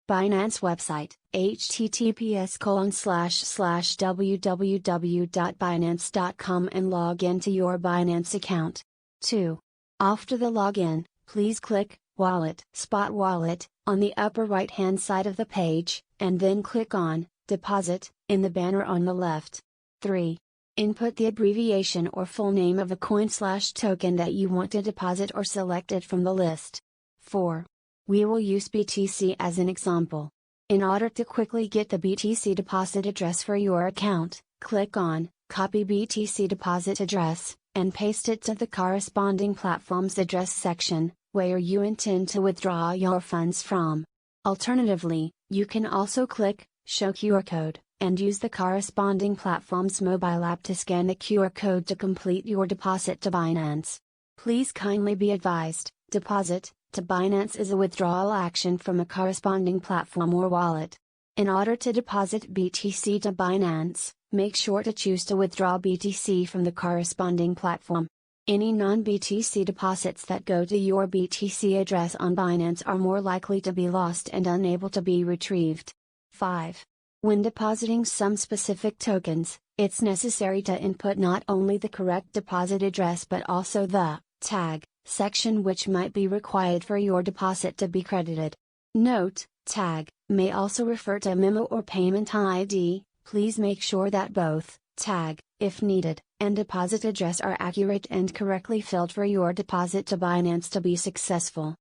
Binance website, https://www.binance.com, and log into your Binance account. 2. After the login, please click Wallet, Spot Wallet, on the upper right hand side of the page, and then click on Deposit in the banner on the left. 3. Input the abbreviation or full name of a coin/token that you want to deposit or select it from the list. 4. We will use BTC as an example. In order to quickly get the BTC deposit address for your account, click on Copy BTC deposit address, and paste it to the corresponding platform's address section, where you intend to withdraw your funds from. Alternatively, you can also click Show QR Code, and use the corresponding platform's mobile app to scan the QR code to complete your deposit to Binance. Please kindly be advised, deposit to Binance is a withdrawal action from a corresponding platform or wallet. In order to deposit BTC to Binance, make sure to choose to withdraw BTC from the corresponding platform. Any non-BTC deposits that go to your BTC address on Binance are more likely to be lost and unable to be retrieved. 5. When depositing some specific tokens, it's necessary to input not only the correct deposit address but also the tag section, which might be required for your deposit to be credited. Note, tag may also refer to a memo or payment ID. Please make sure that both tag, if needed, and deposit address are accurate and correctly filled for your deposit to Binance to be successful.